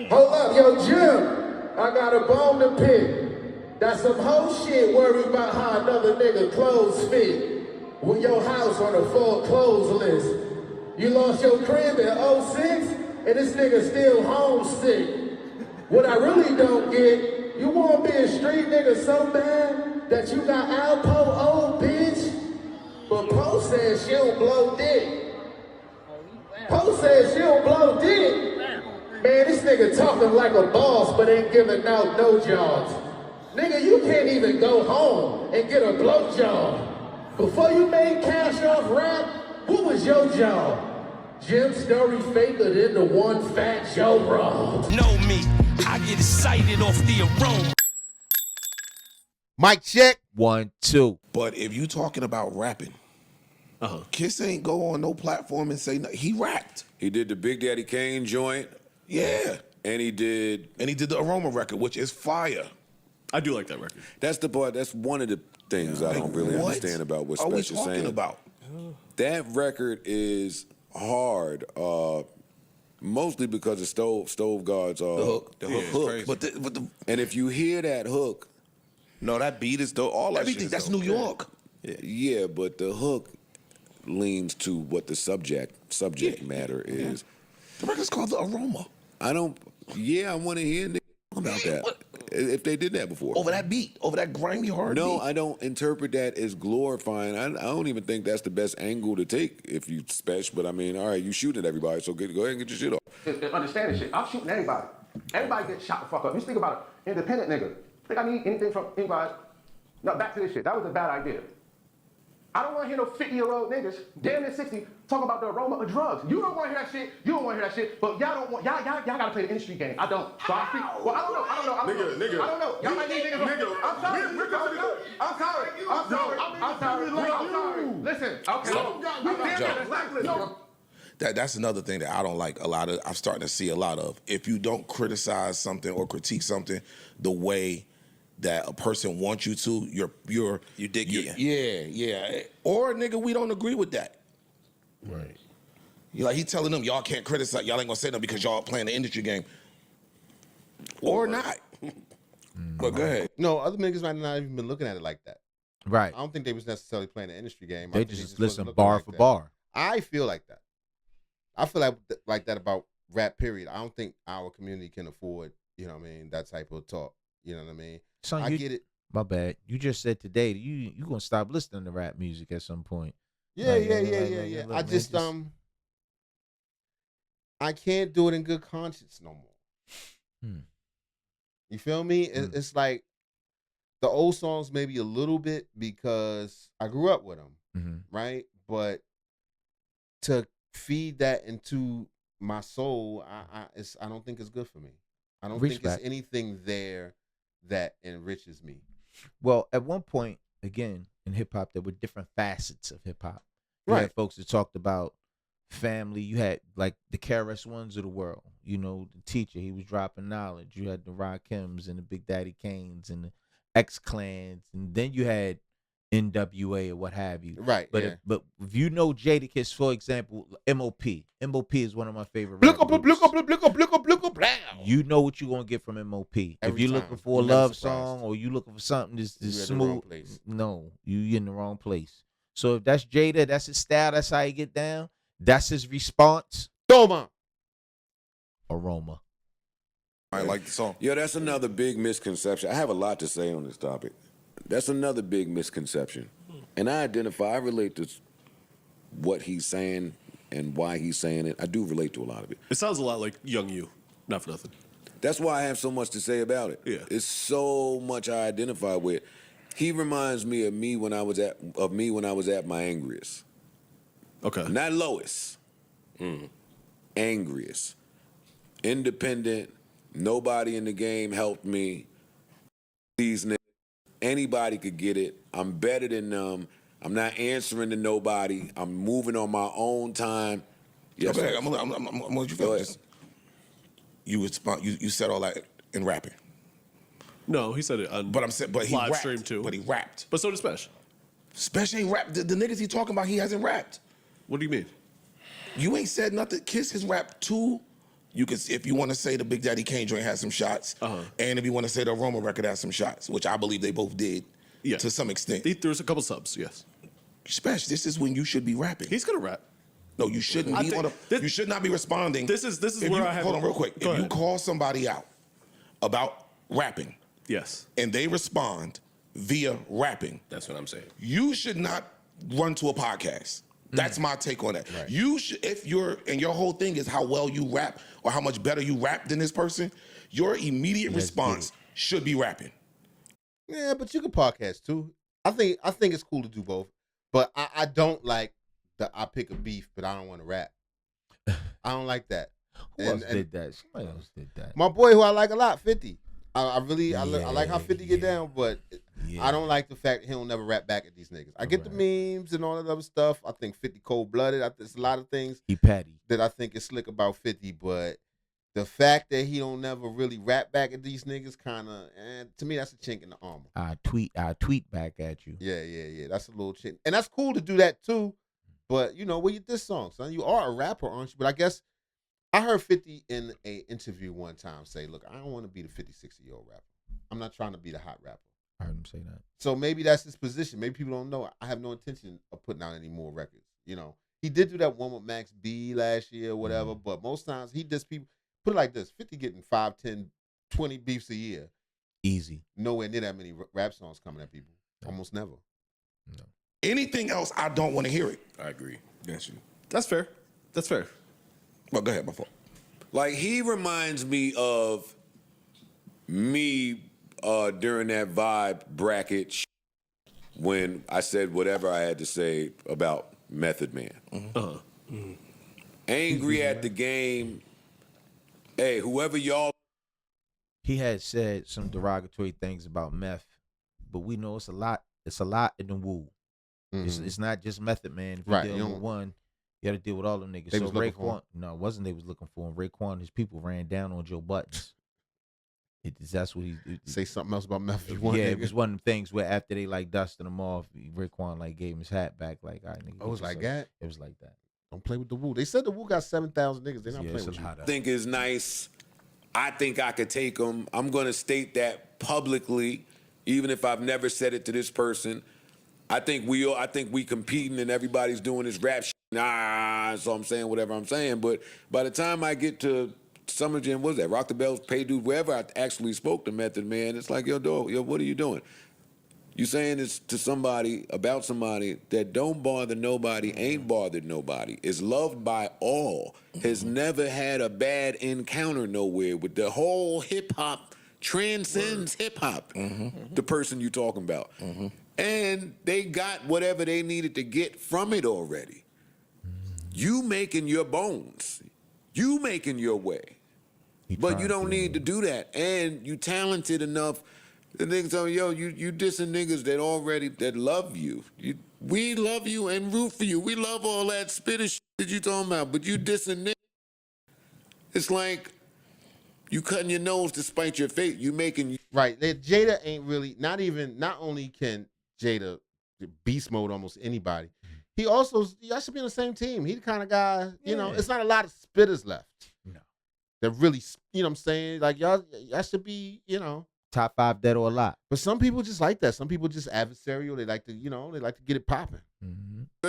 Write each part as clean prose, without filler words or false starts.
Hold up, yo, Jim. I got a bone to pick. That's some whole shit worried about how another nigga clothes fit. With your house on the foreclosed list. You lost your crib in '06, and this nigga still homesick. What I really don't get, you wanna be a street nigga so bad that you got Alpo old bitch? But Poe says she don't blow dick. Poe says she don't blow dick. Man, this nigga talking like a boss, but ain't giving out no jobs. Nigga, you can't even go home and get a blowjob. Before you made cash off rap, what was your job? Jim Story faker than the one fat Joe Rob. Know me, I get excited off the aroma. Mic check. 1, 2. But if you talking about rapping, Kiss ain't go on no platform and say no. He rapped. He did the Big Daddy Kane joint. Yeah. And he did the Aroma record, which is fire. I do like that record. That's the part. That's one of the things I don't really understand about what Spesh is saying. What are we talking about? That record is hard, mostly because of Stove God's the hook. The hook. But and if you hear that hook, no, that beat is dope. All everything. That's New York. Yeah, but the hook leans to what the subject matter is. The record's called The Aroma. I want to hear about that. If they did that before. Over that beat, over that grimy hard beat. No, I don't interpret that as glorifying. I don't even think that's the best angle to take if you Spesh, but I mean, all right, you shoot at everybody, so go ahead and get your shit off. Understand this shit. I'm shooting everybody. Everybody gets shot the fuck up. Just think about it. Independent nigga. Think I need anything from anybody? No, back to this shit. That was a bad idea. I don't want to hear no 50-year-old niggas, damn near 60, talking about the aroma of drugs. You don't want to hear that shit. You don't want to hear that shit. But y'all don't want. Y'all gotta play the industry game. I don't. So I speak. Well, I don't know. Nigga. I don't know. Y'all might need niggas. I'm sorry. Listen. Okay. That's another thing that I don't like a lot of. I'm starting to see a lot of. If you don't criticize something or critique something the way that a person wants you to, you dig it. Yeah. Or nigga, we don't agree with that. Right. He telling them y'all can't criticize, y'all ain't gonna say nothing because y'all playing the industry game. Or not. But go ahead. No, other niggas might not even been looking at it like that. Right. I don't think they was necessarily playing the industry game. They just listen bar for bar. I feel like that. I feel like that about rap, period. I don't think our community can afford, that type of talk. You know what I mean? Son, I get it. My bad. You just said today you gonna stop listening to rap music at some point. Yeah. I just I can't do it in good conscience no more. You feel me? It's like the old songs maybe a little bit because I grew up with them, right? But to feed that into my soul, I don't think it's good for me. I don't think there's anything there that enriches me. Well, at one point, again, in hip hop, there were different facets of hip hop. You Right. had folks that talked about family. You had like the KRS Ones of the world. The teacher, he was dropping knowledge. You had the Rakims and the Big Daddy Kanes and the X Clans, and then you had NWA or what have you. Right. But yeah. if Jadakiss, for example, MOP is one of my favorite. You know what you're gonna get from MOP. If you're looking for a love song or you looking for something that's smooth, no, you in the wrong place. So if that's Jada, that's his style, that's how he get down, that's his response. Toma. Aroma. I like the song. Yeah, that's another big misconception. I have a lot to say on this topic. That's another big misconception. And I relate to what he's saying and why he's saying it. I do relate to a lot of it. It sounds a lot like Young You, not for nothing. That's why I have so much to say about it. Yeah. It's so much I identify with. He reminds me of me when I was at my angriest. Okay. Not lowest. Angriest. Independent. Nobody in the game helped me. These niggas. Anybody could get it. I'm better than them. I'm not answering to nobody. I'm moving on my own time. Yes, okay, I'm gonna let you finish. You said all that in rapping. No, he said it on he live rapped, stream too. But he rapped. But so did Spesh. Spesh ain't rapped. The niggas he talking about, he hasn't rapped. What do you mean? You ain't said nothing. Kiss has rapped 2 You can, if you want to say the Big Daddy Kane joint has some shots, and if you want to say the Aroma record has some shots, which I believe they both did to some extent. There's a couple subs, yes. Spesh, this is when you should be rapping. He's gonna rap. No, you shouldn't be you should not be responding. This is where I have. Hold on, real quick. If you call somebody out about rapping, yes, and they respond via rapping, that's what I'm saying. You should not run to a podcast. That's my take on that. Right. You should, if your whole thing is how well you rap or how much better you rap than this person, your immediate response should be rapping. Yeah, but you can podcast too. I think it's cool to do both. But I don't like I pick a beef, but I don't want to rap. I don't like that. Who else did that? Somebody else did that. My boy, who I like a lot, 50. I like how 50 get down, but I don't like the fact he'll never rap back at these niggas. I get the memes and all that other stuff. I think 50 cold-blooded. There's a lot of things that I think is slick about 50, but the fact that he don't never really rap back at these niggas kind of, to me, that's a chink in the armor. I tweet back at you. Yeah. That's a little chink. And that's cool to do that too, but, where you this song, son? You are a rapper, aren't you? But I guess I heard 50 in an interview one time say, look, I don't want to be the 50, 60-year-old rapper. I'm not trying to be the hot rapper. I heard him say that. So maybe that's his position. Maybe people don't know. I have no intention of putting out any more records. He did do that one with Max B last year or whatever, but most times he does people, put it like this, 50 getting 5, 10, 20 beefs a year. Easy. Nowhere near that many rap songs coming at people. Almost never. No. Anything else, I don't want to hear it. I agree. That's you. That's fair. That's fair. Well, go ahead, my fault. Like, he reminds me of me during that vibe bracket when I said whatever I had to say about Method Man. Angry at the game. Hey, whoever y'all. He had said some derogatory things about meth, but we know it's a lot. It's a lot in the Wu. It's not just Method Man. If you deal with one, you got to deal with all them niggas. So Raekwon, no, it wasn't they was looking for him. Raekwon, his people ran down on Joe Buttons. That's what he say something else about meth. It was one of the things where after they like dusted him off, Raekwon gave him his hat back. Like, all right, nigga. Oh, it was like that. It was like that. Don't play with the Wu. They said the Wu got 7,000 niggas. They're not playing with you. I think is nice. I think I could take them. I'm going to state that publicly, even if I've never said it to this person. I think we competing and everybody's doing this rap shit. So I'm saying whatever I'm saying. But by the time I get to Summer Jam, what was that? Rock the Bells, Pay Dude, wherever I actually spoke to Method Man, it's like, yo, what are you doing? You saying this to somebody, about somebody that don't bother nobody, ain't bothered nobody, is loved by all, has never had a bad encounter nowhere with the whole hip-hop, transcends hip-hop, the person you talking about. And they got whatever they needed to get from it already. You making your bones. You making your way. But you don't need to do that. And you talented enough. The niggas tell me, yo, you dissing niggas that love you. We love you and root for you. We love all that spitter shit that you talking about. But you dissing niggas. It's like you cutting your nose to spite your face. You making... Right. Jada ain't really... Not only can Jada beast mode almost anybody, he also... Y'all should be on the same team. He the kind of guy, it's not a lot of spitters left. No. That really, you know what I'm saying? Like, y'all should be, Top 5 dead or alive. But some people just like that. Some people just adversarial. They like to, they like to get it popping.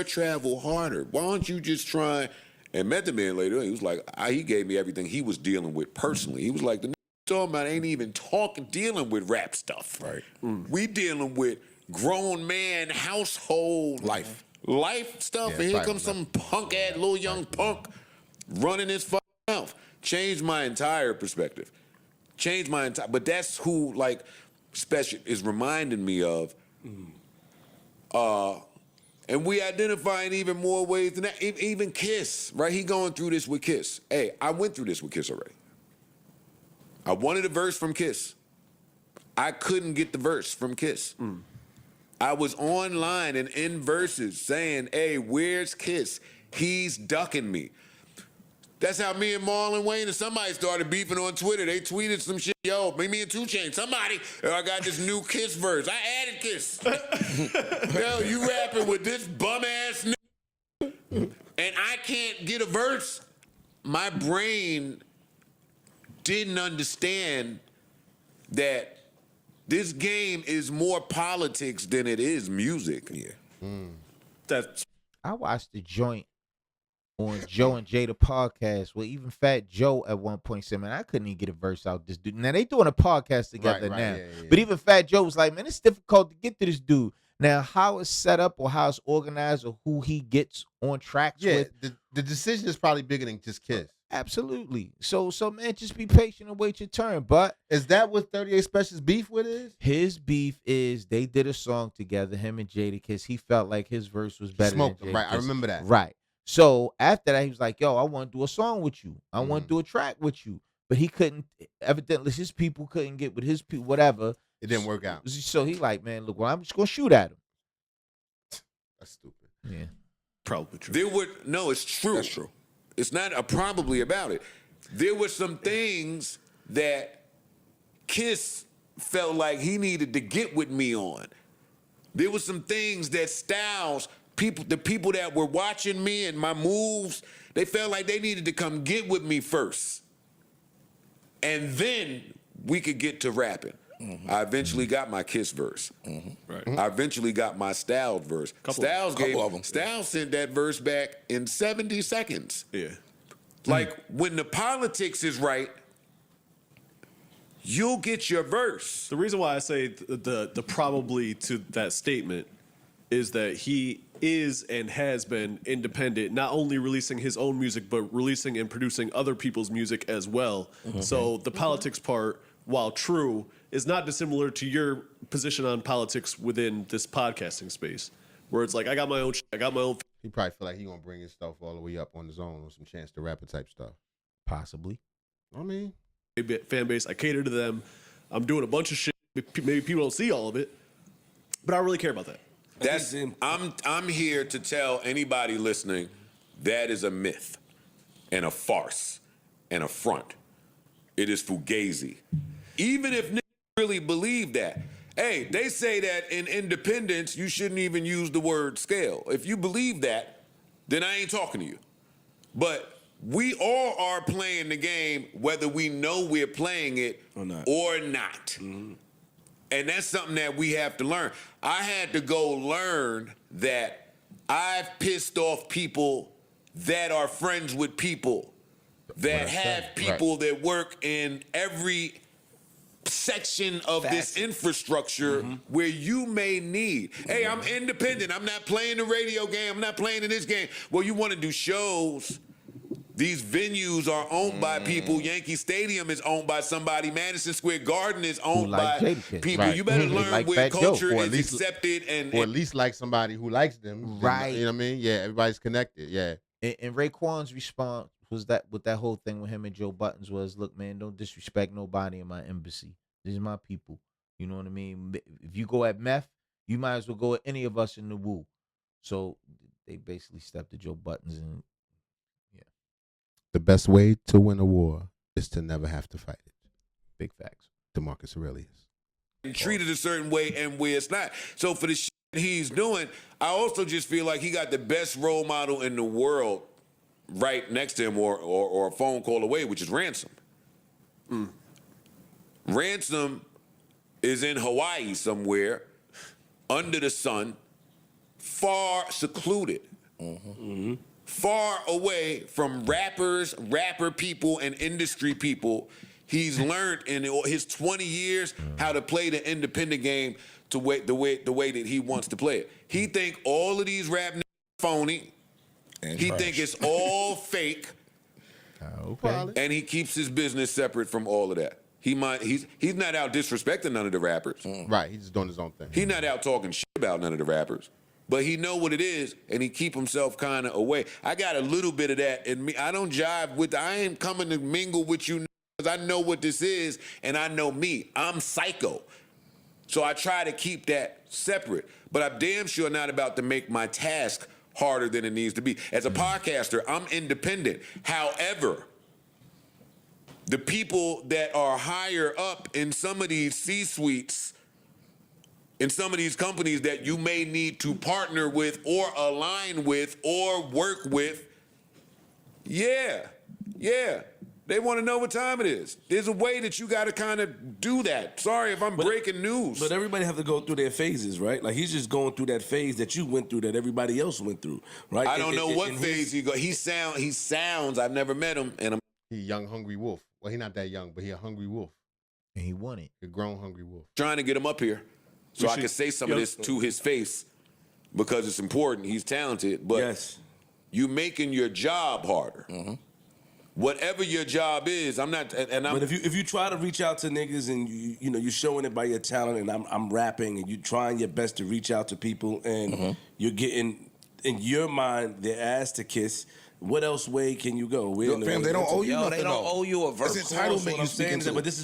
Travel harder. Why don't you just try... And Method Man later, he was like, he gave me everything he was dealing with personally. He was like, the talking about ain't even dealing with rap stuff. Right. We dealing with grown man household life stuff. Yeah, and here comes some punk ass little young punk running his fucking mouth. Changed my entire perspective. But that's who like Spesh is reminding me of. And we identify in even more ways than that. Even Kiss, right? He going through this with Kiss. Hey, I went through this with Kiss already. I wanted a verse from Kiss. I couldn't get the verse from Kiss. I was online and in verses saying, hey, where's Kiss? He's ducking me. That's how me and Marlon Wayne and somebody started beefing on Twitter. They tweeted some shit. Yo, me and 2 Chainz. Somebody, I got this new Kiss verse. I added Kiss. Yo, you rapping with this bum-ass nigga, and I can't get a verse. My brain didn't understand that this game is more politics than it is music. Yeah. That's I watched the joint on Joe and Jada podcast where even Fat Joe at one point said, man, I couldn't even get a verse out this dude. Now they doing a podcast together Right, now. yeah. But even Fat Joe was like, man, it's difficult to get to this dude. Now, how it's set up or how it's organized or who he gets on tracks Yeah, with. the decision is probably bigger than just Kiss. Absolutely. So man, just be patient and wait your turn. But Is that what 38 Special's beef with is? his beef is they did a song together, him and Jadakiss. He felt like his verse was better Smoked than him, right? I Jadakiss. remember that. Right. So after that, he was like, yo, I want to do a song with you. I want to do a track with you. But he couldn't, evidently his people couldn't get with his people, whatever. It didn't work out. So he like, man, look, well, I'm just going to shoot at him. That's stupid. Yeah. probably true. It's true. That's true. It's not a probably about it. There were some things that Kiss felt like he needed to get with me on. There were some things that Styles, the people that were watching me and my moves, they felt like they needed to come get with me first. And then we could get to rapping. Mm-hmm. I eventually got my Kiss verse. Right. I eventually got my Styles verse. Couple of them. Styles sent that verse back in 70 seconds. Yeah. Like, when the politics is right, you'll get your verse. The reason why I say the probably to that statement is that he is and has been independent, not only releasing his own music, but releasing and producing other people's music as well. So the politics part, while true, is not dissimilar to your position on politics within this podcasting space, where it's like, I got my own I got my own. He probably feel like he gonna bring his stuff all the way up on his own on some Chance the Rapper type stuff. Possibly. I mean, fan base. I cater to them. I'm doing a bunch of shit. Maybe people don't see all of it, but I don't really care about that. I'm here to tell anybody listening that is a myth and a farce and a front. It is fugazi. Even if niggas really believe that. Hey, they say that in independence you shouldn't even use the word scale. If you believe that, then I ain't talking to you. But we all are playing the game whether we know we're playing it or not. Mm-hmm. And that's something that we have to learn. I had to go learn that I've pissed off people that are friends with people that have people that work in every section of this infrastructure where you may need. Hey, I'm independent. I'm not playing the radio game. I'm not playing in this game. Well, you want to do shows. These venues are owned by people. Yankee Stadium is owned by somebody. Madison Square Garden is owned by people. Right. You better learn like where culture is accepted or at least like somebody who likes them. Right. You know what I mean? Yeah, everybody's connected. Yeah. And Raekwon's response was that with that whole thing with him and Joe Buttons was, look, man, don't disrespect nobody in my embassy. These are my people. You know what I mean? If you go at meth, you might as well go at any of us in the woo. So they basically stepped to Joe Buttons and the best way to win a war is to never have to fight it. Big facts. DeMarcus Aurelius. And treated a certain way and where it's not. So for the shit he's doing, I also just feel like he got the best role model in the world right next to him or a phone call away, which is Ransom. Ransom is in Hawaii somewhere, under the sun, far secluded. Far away from rapper people, and industry people. He's learned in his 20 years how to play the independent game the way that he wants to play it. He think all of these rap niggas phony. And he think it's all fake. okay. And he keeps his business separate from all of that. He's not out disrespecting none of the rappers. Right, he's just doing his own thing. He's not out talking shit about none of the rappers. But he know what it is, and he keep himself kind of away. I got a little bit of that in me. I don't jive with. I ain't coming to mingle with you because I know what this is, and I know me. I'm psycho, so I try to keep that separate. But I'm damn sure not about to make my task harder than it needs to be. As a podcaster, I'm independent. However, the people that are higher up in some of these C-suites, in some of these companies that you may need to partner with or align with or work with, yeah, They want to know what time it is. There's a way that you got to kind of do that. Sorry if I'm breaking news. But everybody have to go through their phases, right? Like he's just going through that phase that you went through, that everybody else went through, right? I don't know what phase he go. He sounds. I've never met him, and he a young hungry wolf. Well, he not that young, but he a hungry wolf. And he won it. A grown hungry wolf. Trying to get him up here so I can say some of this to his face because it's important. He's talented, but you making your job harder. Mm-hmm. Whatever your job is, I'm not. But if you try to reach out to niggas and you know you're showing it by your talent, and I'm rapping, and you trying your best to reach out to people, and you're getting in your mind their ass to kiss. What else way can you go? Fam, they don't owe you nothing. They don't owe you a verse. It's entitlement. I'm saying is that, but this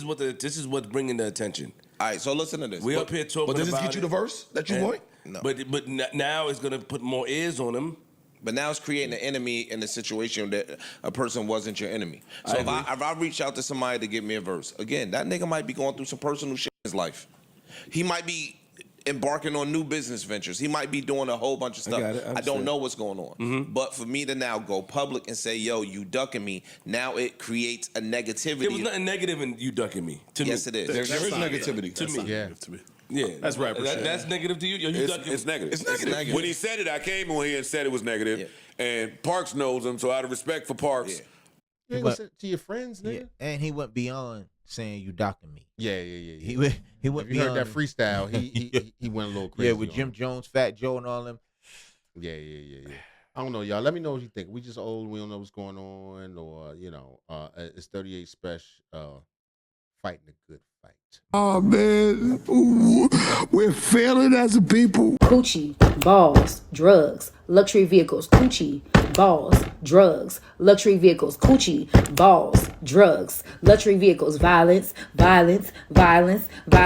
is what's bringing the attention. All right, so listen to this. We up here talking about. But does this get you the verse that you want? No. But now it's gonna put more ears on him. But now it's creating an enemy in the situation that a person wasn't your enemy. So if I reach out to somebody to give me a verse, again, that nigga might be going through some personal shit in his life. He might be embarking on new business ventures. He might be doing a whole bunch of stuff. I don't know what's going on. Mm-hmm. But for me to now go public and say, yo, you ducking me, now it creates a negativity. There was nothing negative in you ducking me. To me. Yes, it is. There is negativity. To me. Yeah. To me. Yeah. That's rapper shit. That's negative to you? Yo, It's negative. It's negative. When he said it, I came on here and said it was negative. And Parks knows him, so out of respect for Parks. You ain't gonna say it to your friends, nigga. Yeah. And he went beyond saying you docking me. Yeah. He went If you heard beyond that freestyle, he went a little crazy. Yeah, with Jim Jones, Fat Joe, and all them. Yeah. I don't know, y'all. Let me know what you think. We just old. We don't know what's going on, or it's 38 Spesh fighting a good fight. Oh man, ooh, we're failing as a people. Coochie, balls, drugs, luxury vehicles. Coochie, balls, drugs, luxury vehicles. Coochie, balls, drugs, luxury vehicles. Violence, violence, violence, violence.